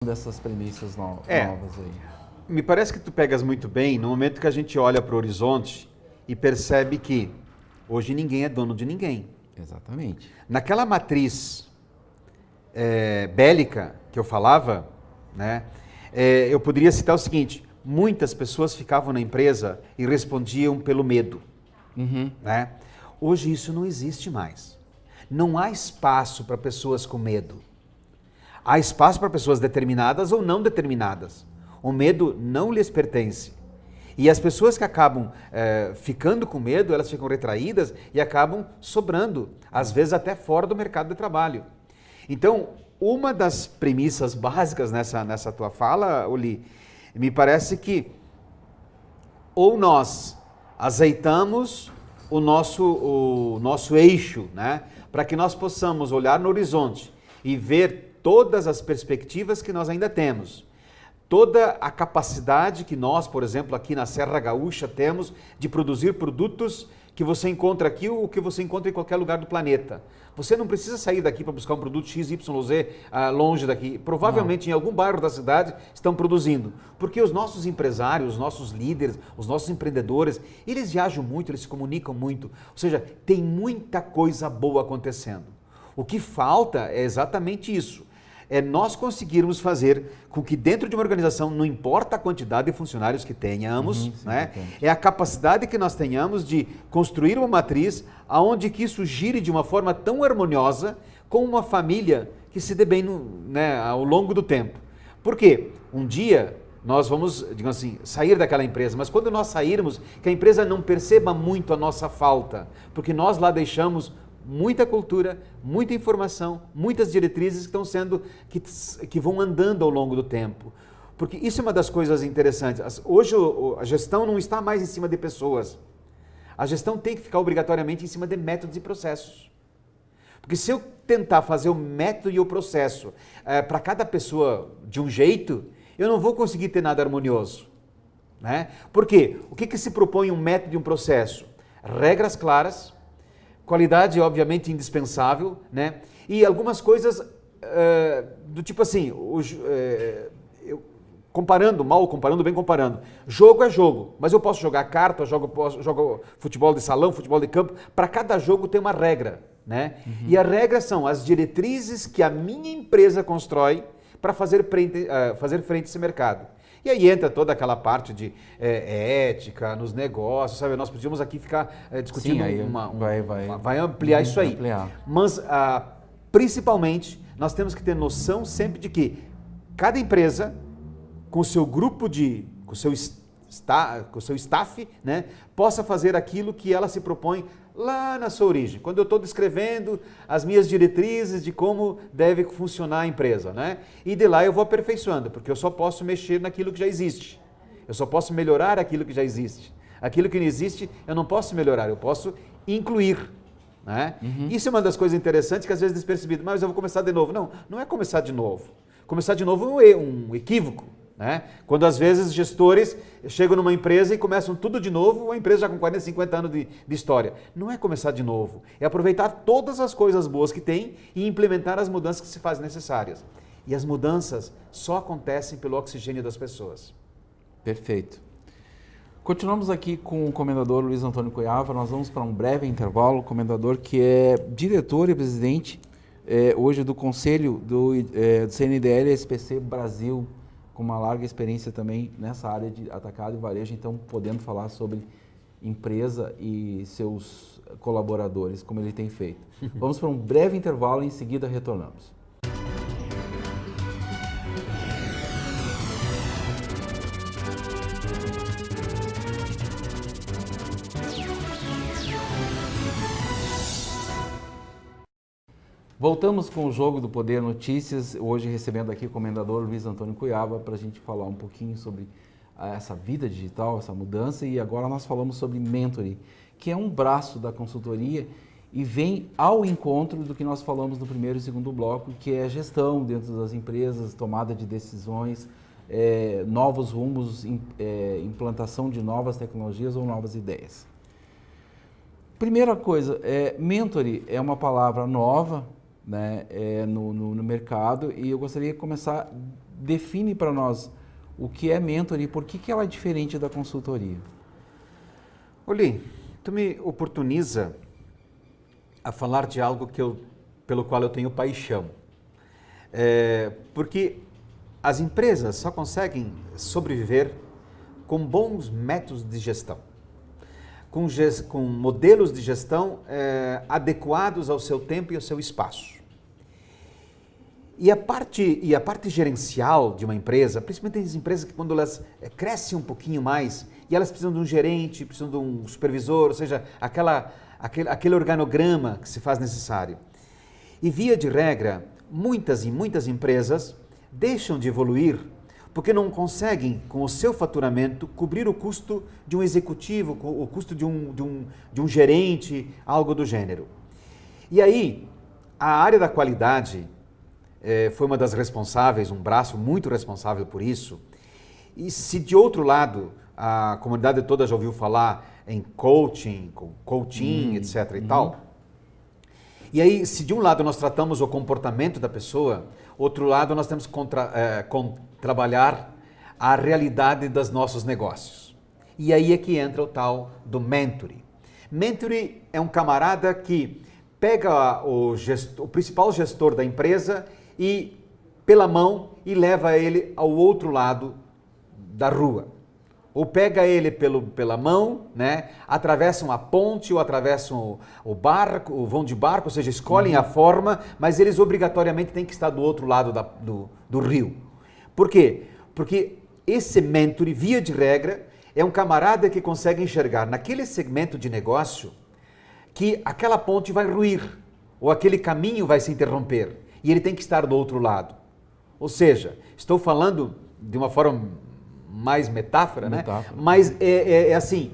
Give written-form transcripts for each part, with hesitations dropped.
dessas premissas novas aí? Me parece que tu pegas muito bem no momento que a gente olha para o horizonte e percebe que hoje ninguém é dono de ninguém. Exatamente. Naquela matriz bélica que eu falava, né, eu poderia citar o seguinte: muitas pessoas ficavam na empresa e respondiam pelo medo. Né? Hoje isso não existe mais. Não há espaço para pessoas com medo. Há espaço para pessoas determinadas ou não determinadas. O medo não lhes pertence. E as pessoas que acabam ficando com medo, elas ficam retraídas e acabam sobrando, às vezes até fora do mercado de trabalho. Então, uma das premissas básicas nessa tua fala, Uli, me parece que ou nós azeitamos o nosso eixo, né, para que nós possamos olhar no horizonte e ver todas as perspectivas que nós ainda temos. Toda a capacidade que nós, por exemplo, aqui na Serra Gaúcha temos de produzir produtos que você encontra aqui ou que você encontra em qualquer lugar do planeta. Você não precisa sair daqui para buscar um produto XYZ longe daqui. Provavelmente em algum bairro da cidade estão produzindo. Porque os nossos empresários, os nossos líderes, os nossos empreendedores, eles viajam muito, eles se comunicam muito. Ou seja, tem muita coisa boa acontecendo. O que falta é exatamente isso. É nós conseguirmos fazer com que dentro de uma organização, não importa a quantidade de funcionários que tenhamos, né, é a capacidade que nós tenhamos de construir uma matriz aonde que isso gire de uma forma tão harmoniosa com uma família que se dê bem ao longo do tempo. Por quê? Um dia nós vamos, digamos assim, sair daquela empresa, mas quando nós sairmos, que a empresa não perceba muito a nossa falta, porque nós lá deixamos muita cultura, muita informação, muitas diretrizes que estão sendo, que vão andando ao longo do tempo. Porque isso é uma das coisas interessantes. Hoje a gestão não está mais em cima de pessoas. A gestão tem que ficar obrigatoriamente em cima de métodos e processos. Porque se eu tentar fazer o método e o processo para cada pessoa de um jeito, eu não vou conseguir ter nada harmonioso. Né? Por quê? O que se propõe um método e um processo? Regras claras, qualidade, obviamente, indispensável, né? E algumas coisas do tipo assim, mal comparando, bem comparando. Jogo é jogo, mas eu posso jogar carta, jogo futebol de salão, futebol de campo. Para cada jogo tem uma regra, né? E as regras são as diretrizes que a minha empresa constrói para fazer frente a esse mercado. E aí entra toda aquela parte de ética nos negócios, sabe? Nós podíamos aqui ficar discutindo. Sim, aí vai ampliar isso aí. Mas, principalmente, nós temos que ter noção sempre de que cada empresa, com o seu grupo com o seu staff, né, possa fazer aquilo que ela se propõe lá na sua origem, quando eu estou descrevendo as minhas diretrizes de como deve funcionar a empresa, né? E de lá eu vou aperfeiçoando, porque eu só posso mexer naquilo que já existe. Eu só posso melhorar aquilo que já existe. Aquilo que não existe, eu não posso melhorar, eu posso incluir. Né? Isso é uma das coisas interessantes que às vezes é despercebido. Mas eu vou começar de novo. Não, não é começar de novo. Começar de novo é um equívoco. Né? Quando às vezes gestores chegam numa empresa e começam tudo de novo, uma empresa já com 40, 50 anos de história. Não é começar de novo, é aproveitar todas as coisas boas que tem e implementar as mudanças que se fazem necessárias. E as mudanças só acontecem pelo oxigênio das pessoas. Perfeito. Continuamos aqui com o comendador Luiz Antônio Cuiava. Nós vamos para um breve intervalo. O comendador que é diretor e presidente hoje do Conselho do CNDL SPC Brasil, com uma larga experiência também nessa área de atacado e varejo, então podendo falar sobre empresa e seus colaboradores, como ele tem feito. Vamos para um breve intervalo e em seguida retornamos. Voltamos com o Jogo do Poder Notícias, hoje recebendo aqui o comendador Luiz Antônio Cuiava para a gente falar um pouquinho sobre essa vida digital, essa mudança, e agora nós falamos sobre Mentory, que é um braço da consultoria e vem ao encontro do que nós falamos no primeiro e segundo bloco, que é a gestão dentro das empresas, tomada de decisões, novos rumos, implantação de novas tecnologias ou novas ideias. Primeira coisa, Mentory é uma palavra nova, né, no mercado, e eu gostaria de começar define para nós o que é mentoring e por que ela é diferente da consultoria. Oli, tu me oportuniza a falar de algo pelo qual eu tenho paixão. Porque as empresas só conseguem sobreviver com bons métodos de gestão, com modelos de gestão adequados ao seu tempo e ao seu espaço. E a parte gerencial de uma empresa, principalmente as empresas que quando elas crescem um pouquinho mais e elas precisam de um gerente, precisam de um supervisor, ou seja, aquele organograma que se faz necessário. E via de regra, muitas e muitas empresas deixam de evoluir porque não conseguem, com o seu faturamento, cobrir o custo de um executivo, o custo de um gerente, algo do gênero. E aí, a área da qualidade foi uma das responsáveis, um braço muito responsável por isso. E se de outro lado, a comunidade toda já ouviu falar em coaching, etc. e tal, e aí se de um lado nós tratamos o comportamento da pessoa, outro lado nós temos que trabalhar a realidade dos nossos negócios. E aí é que entra o tal do mentoring. Mentoring é um camarada que pega o principal gestor da empresa e pela mão e leva ele ao outro lado da rua. Ou pega ele pela mão, né? Atravessam a ponte ou atravessam o barco, ou vão de barco, ou seja, escolhem a forma, mas eles obrigatoriamente têm que estar do outro lado do rio. Por quê? Porque esse mentor, via de regra, é um camarada que consegue enxergar naquele segmento de negócio que aquela ponte vai ruir, ou aquele caminho vai se interromper, e ele tem que estar do outro lado. Ou seja, estou falando de uma forma mais metáfora, né? Mas é assim,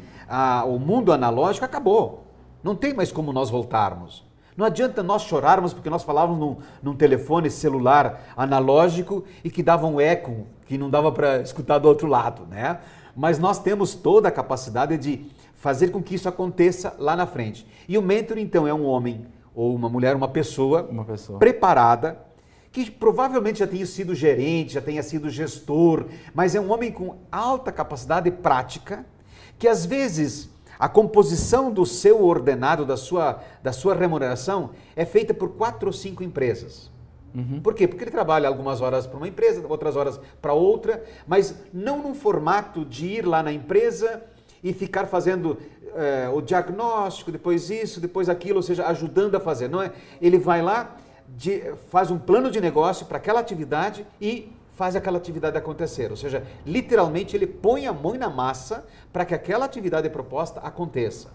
o mundo analógico acabou. Não tem mais como nós voltarmos. Não adianta nós chorarmos porque nós falávamos num telefone celular analógico e que dava um eco, que não dava para escutar do outro lado, né? Mas nós temos toda a capacidade de fazer com que isso aconteça lá na frente. E o mentor, então, é um homem ou uma mulher, uma pessoa preparada, que provavelmente já tenha sido gerente, já tenha sido gestor, mas é um homem com alta capacidade prática, que às vezes a composição do seu ordenado, da sua remuneração, é feita por 4 ou 5 empresas. Por quê? Porque ele trabalha algumas horas para uma empresa, outras horas para outra, mas não num formato de ir lá na empresa e ficar fazendo o diagnóstico, depois isso, depois aquilo, ou seja, ajudando a fazer. Não é? Ele vai lá, faz um plano de negócio para aquela atividade e faz aquela atividade acontecer. Ou seja, literalmente ele põe a mão na massa para que aquela atividade proposta aconteça.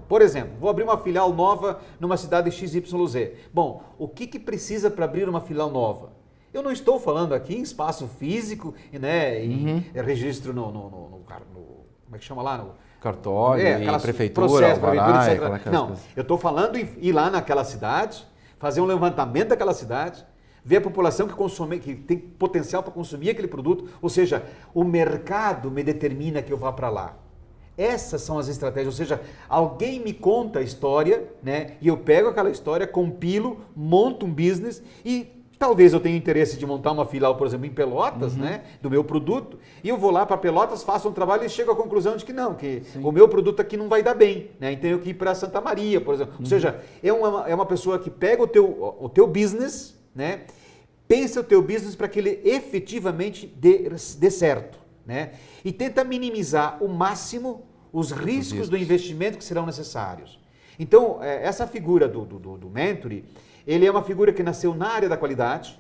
Por exemplo, vou abrir uma filial nova numa cidade XYZ. Bom, o que precisa para abrir uma filial nova? Eu não estou falando aqui em espaço físico, né, em registro como é que chama lá? No cartório, em prefeitura, etc. Não, eu estou falando em ir lá naquela cidade, fazer um levantamento daquela cidade, ver a população que tem potencial para consumir aquele produto, ou seja, o mercado me determina que eu vá para lá. Essas são as estratégias, ou seja, alguém me conta a história, né, e eu pego aquela história, compilo, monto um business e talvez eu tenha interesse de montar uma filial, por exemplo, em Pelotas, né, do meu produto, e eu vou lá para Pelotas, faço um trabalho e chego à conclusão de que não, que o meu produto aqui não vai dar bem, né, então eu tenho que ir para Santa Maria, por exemplo. Ou seja, é uma pessoa que pega o teu business, né, pensa o teu business para que ele efetivamente dê certo, né, e tenta minimizar o máximo os riscos do investimento que serão necessários. Então, essa figura do mentor, ele é uma figura que nasceu na área da qualidade,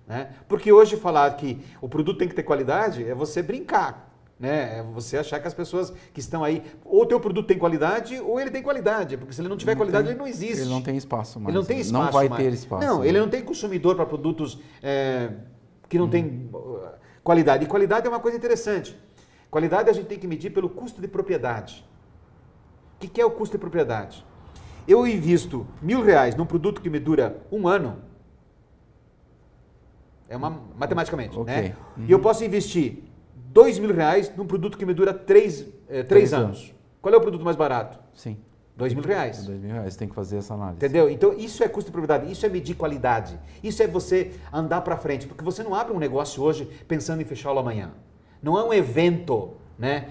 né? Porque hoje falar que o produto tem que ter qualidade é você brincar, né? É você achar que as pessoas que estão aí, ou o teu produto tem qualidade ou ele tem qualidade, porque se ele não tiver qualidade ele não existe. Ele não tem espaço mais. Ele não tem espaço não vai mais. ter espaço. Não, ele não tem consumidor para produtos que não têm qualidade. E qualidade é uma coisa interessante. Qualidade a gente tem que medir pelo custo de propriedade. O que é o custo de propriedade? Eu invisto R$1.000 num produto que me dura 1 ano, matematicamente, né? E eu posso investir R$2.000 num produto que me dura 3 anos. Qual é o produto mais barato? Sim. R$2.000. R$2.000, tem que fazer essa análise. Entendeu? Então, isso é custo de propriedade, isso é medir qualidade, isso é você andar para frente, porque você não abre um negócio hoje pensando em fechá-lo amanhã. Não é um evento, né,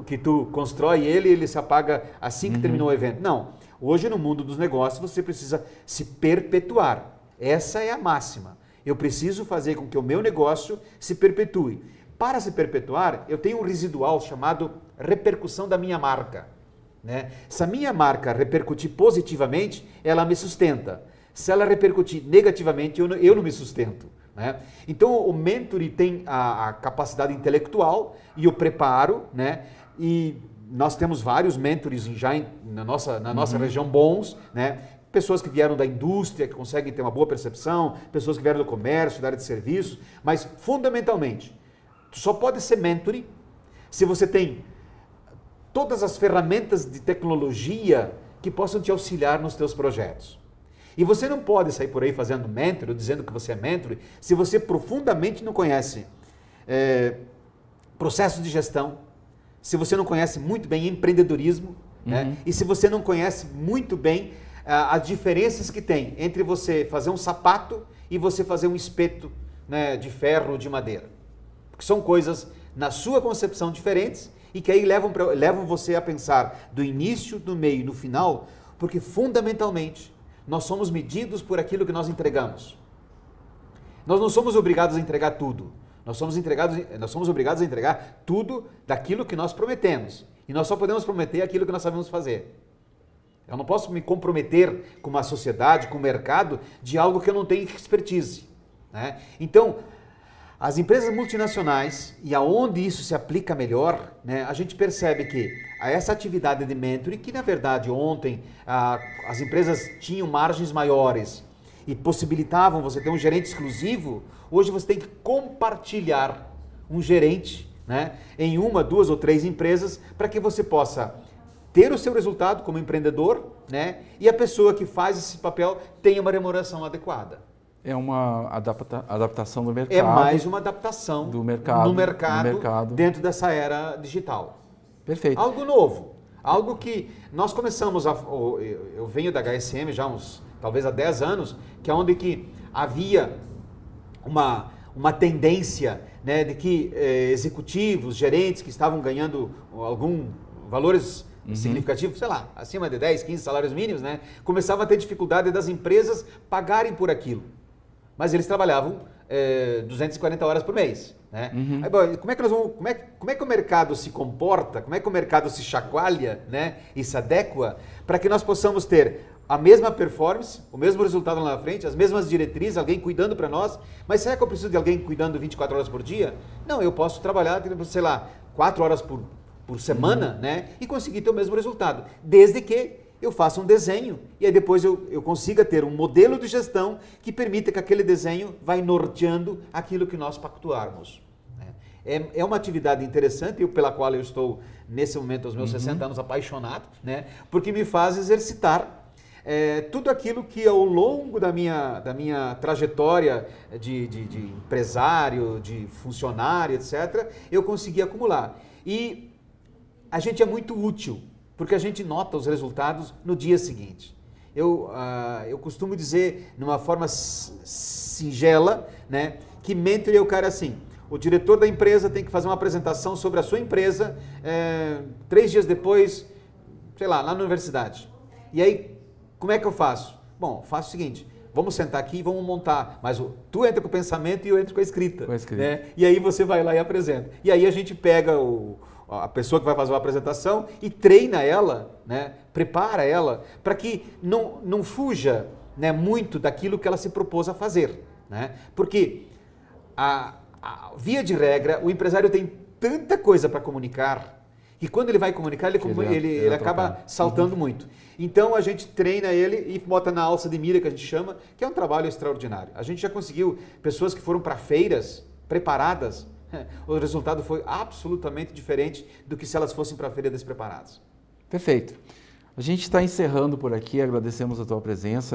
que tu constrói ele e ele se apaga assim que terminou o evento. Não. Hoje, no mundo dos negócios, você precisa se perpetuar. Essa é a máxima. Eu preciso fazer com que o meu negócio se perpetue. Para se perpetuar, eu tenho um residual chamado repercussão da minha marca. Né? Se a minha marca repercutir positivamente, ela me sustenta. Se ela repercutir negativamente, eu não me sustento. Né? Então, o mentoring tem a capacidade intelectual e o preparo, né? E nós temos vários mentores na nossa região bons, né? Pessoas que vieram da indústria, que conseguem ter uma boa percepção, pessoas que vieram do comércio, da área de serviços, mas, fundamentalmente, tu só pode ser mentoring se você tem todas as ferramentas de tecnologia que possam te auxiliar nos teus projetos. E você não pode sair por aí fazendo mentor, ou dizendo que você é mentor, se você profundamente não conhece processos de gestão, se você não conhece muito bem empreendedorismo, né? E se você não conhece muito bem as diferenças que tem entre você fazer um sapato e você fazer um espeto, né, de ferro ou de madeira. Porque são coisas, na sua concepção, diferentes, e que aí levam você a pensar do início, do meio e no final, porque fundamentalmente nós somos medidos por aquilo que nós entregamos. Nós não somos obrigados a entregar tudo. Nós somos obrigados a entregar tudo daquilo que nós prometemos. E nós só podemos prometer aquilo que nós sabemos fazer. Eu não posso me comprometer com uma sociedade, com o mercado, de algo que eu não tenho expertise. Né? Então, as empresas multinacionais, e aonde isso se aplica melhor, né, a gente percebe que essa atividade de mentoring, que na verdade ontem as empresas tinham margens maiores e possibilitavam você ter um gerente exclusivo, hoje você tem que compartilhar um gerente, né, em 1, 2 ou 3 empresas para que você possa ter o seu resultado como empreendedor, né, e a pessoa que faz esse papel tenha uma remuneração adequada. É uma adaptação do mercado. É mais uma adaptação do mercado, no mercado dentro dessa era digital. Perfeito. Algo novo. Algo que nós começamos eu venho da HSM já talvez há 10 anos, que é onde que havia uma tendência, né, de que executivos, gerentes que estavam ganhando valores significativos, sei lá, acima de 10, 15 salários mínimos, né, começavam a ter dificuldade das empresas pagarem por aquilo. Mas eles trabalhavam 240 horas por mês. Né? Aí, bom, como é que o mercado se comporta, como é que o mercado se chacoalha, né, e se adequa para que nós possamos ter a mesma performance, o mesmo resultado lá na frente, as mesmas diretrizes, alguém cuidando para nós, mas será que eu preciso de alguém cuidando 24 horas por dia? Não, eu posso trabalhar, sei lá, 4 horas por semana, né, e conseguir ter o mesmo resultado, desde que eu faça um desenho e aí depois eu consiga ter um modelo de gestão que permita que aquele desenho vai norteando aquilo que nós pactuarmos. É uma atividade interessante pela qual eu estou, nesse momento, aos meus 60 anos, apaixonado, né? Porque me faz exercitar tudo aquilo que ao longo da minha trajetória de empresário, de funcionário, etc., eu consegui acumular. E a gente é muito útil, porque a gente nota os resultados no dia seguinte. Eu costumo dizer, numa forma singela, né, que mentor é o cara assim. O diretor da empresa tem que fazer uma apresentação sobre a sua empresa 3 dias depois, sei lá na universidade. E aí, como é que eu faço? Bom, faço o seguinte, vamos sentar aqui e vamos montar, mas tu entra com o pensamento e eu entro com a escrita. Né? E aí você vai lá e apresenta. E aí a gente pega a pessoa que vai fazer uma apresentação e treina ela, né? Prepara ela, para que não fuja, né, muito daquilo que ela se propôs a fazer. Né? Porque via de regra, o empresário tem tanta coisa para comunicar que quando ele vai comunicar, ele acaba saltando muito. Então a gente treina ele e bota na alça de mira, que a gente chama, que é um trabalho extraordinário. A gente já conseguiu pessoas que foram para feiras preparadas, o resultado foi absolutamente diferente do que se elas fossem para a feira despreparadas. Perfeito. A gente está encerrando por aqui, agradecemos a tua presença.